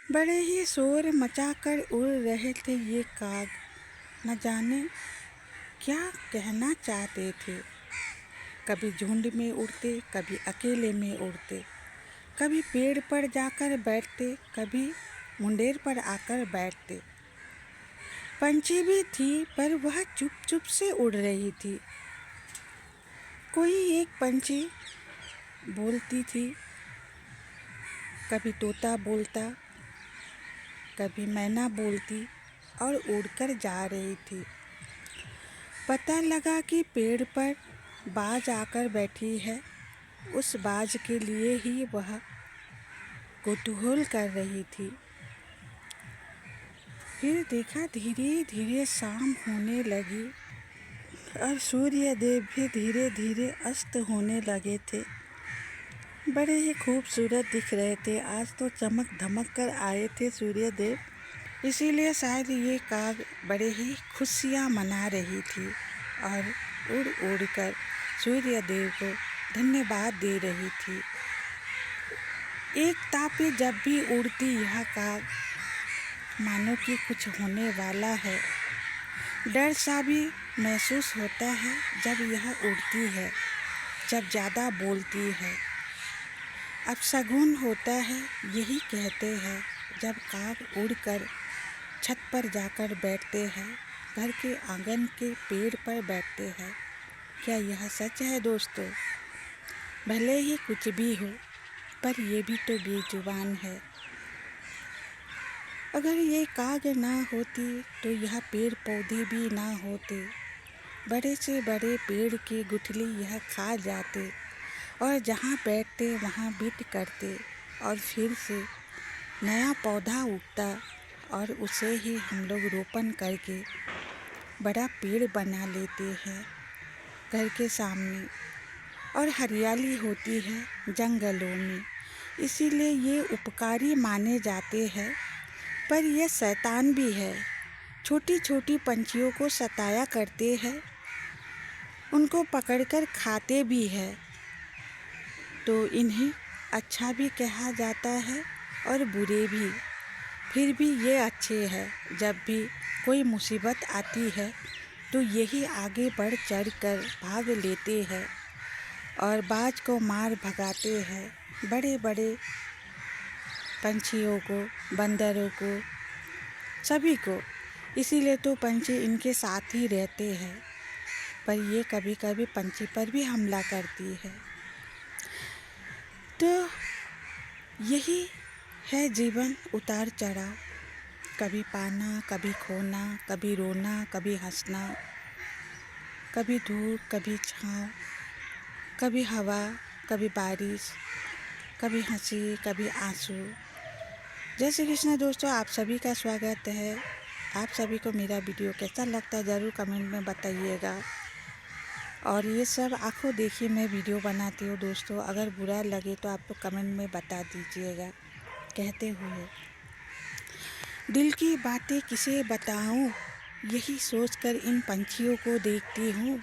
बड़े ही शोर मचाकर उड़ रहे थे ये काग, न जाने क्या कहना चाहते थे। कभी झुंड में उड़ते, कभी अकेले में उड़ते, कभी पेड़ पर जाकर बैठते, कभी मुंडेर पर आकर बैठते। पंछी भी थी पर वह चुप चुप से उड़ रही थी। कोई एक पंछी बोलती थी, कभी तोता बोलता, कभी मैना बोलती और उड़कर जा रही थी। पता लगा कि पेड़ पर बाज आकर बैठी है। उस बाज के लिए ही वह कौतूहल कर रही थी। फिर देखा धीरे धीरे शाम होने लगी और सूर्य देव भी धीरे धीरे अस्त होने लगे थे। बड़े ही खूबसूरत दिख रहे थे। आज तो चमक धमक कर आए थे सूर्य देव, इसीलिए शायद ये काग बड़े ही खुशियाँ मना रही थी और उड़ उड़ कर सूर्य देव को धन्यवाद दे रही थी। एक तापे जब भी उड़ती यह काग, मानो कि कुछ होने वाला है। डर सा भी महसूस होता है जब यह उड़ती है, जब ज़्यादा बोलती है। अब शगुन होता है, यही कहते हैं जब काग उड़कर छत पर जाकर बैठते हैं, घर के आंगन के पेड़ पर बैठते हैं। क्या यह सच है दोस्तों? भले ही कुछ भी हो, पर ये भी तो बेजुबान है। अगर ये काग ना होती तो यह पेड़ पौधे भी ना होते। बड़े से बड़े पेड़ की गुठली यह खा जाते और जहाँ बैठते वहाँ बिट करते और फिर से नया पौधा उगता और उसे ही हम लोग रोपण करके बड़ा पेड़ बना लेते हैं घर के सामने, और हरियाली होती है जंगलों में। इसीलिए ये उपकारी माने जाते हैं, पर यह शैतान भी है। छोटी छोटी पंछियों को सताया करते हैं, उनको पकड़कर खाते भी है। तो इन्हें अच्छा भी कहा जाता है और बुरे भी। फिर भी ये अच्छे हैं। जब भी कोई मुसीबत आती है तो यही आगे बढ़ चढ़ कर भाग लेते हैं और बाज को मार भगाते हैं, बड़े बड़े पंछियों को, बंदरों को, सभी को। इसीलिए तो पंछी इनके साथ ही रहते हैं, पर ये कभी कभी पंछी पर भी हमला करती है। तो यही है जीवन, उतार चढ़ाव। कभी पाना, कभी खोना, कभी रोना, कभी हंसना, कभी धूप, कभी छाँव, कभी हवा, कभी बारिश, कभी हंसी, कभी आंसू। जय श्री कृष्ण दोस्तों, आप सभी का स्वागत है। आप सभी को मेरा वीडियो कैसा लगता है ज़रूर कमेंट में बताइएगा। और ये सब आंखों देखिए मैं वीडियो बनाती हूँ दोस्तों, अगर बुरा लगे तो आप लोग कमेंट में बता दीजिएगा। कहते हुए दिल की बातें किसे बताऊँ, यही सोचकर इन पंछियों को देखती हूँ।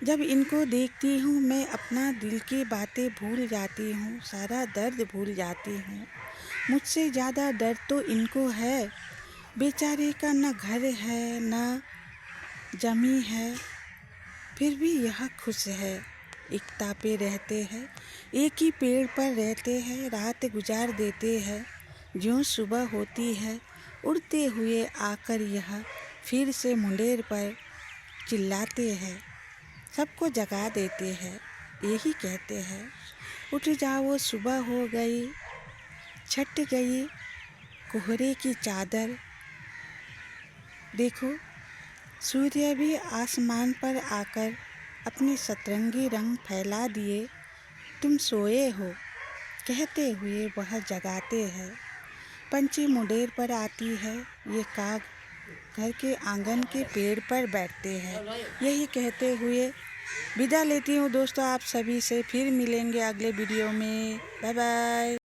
जब इनको देखती हूँ मैं अपना दिल की बातें भूल जाती हूँ, सारा दर्द भूल जाती हूँ। मुझसे ज़्यादा दर्द तो इनको है। बेचारे का न घर है न जमी है, फिर भी यह खुश है। एकता पे रहते हैं, एक ही पेड़ पर रहते हैं, रात गुजार देते हैं। ज्यों सुबह होती है उड़ते हुए आकर यह फिर से मुंडेर पर चिल्लाते हैं, सबको जगा देते हैं। यही कहते हैं, उठ जाओ सुबह हो गई, छट गई कोहरे की चादर। देखो सूर्य भी आसमान पर आकर अपने सतरंगी रंग फैला दिए। तुम सोए हो, कहते हुए वह जगाते हैं। पंछी मुंडेर पर आती है, ये काग घर के आंगन के पेड़ पर बैठते हैं। यही कहते हुए विदा लेती हूँ दोस्तों आप सभी से। फिर मिलेंगे अगले वीडियो में। Bye bye.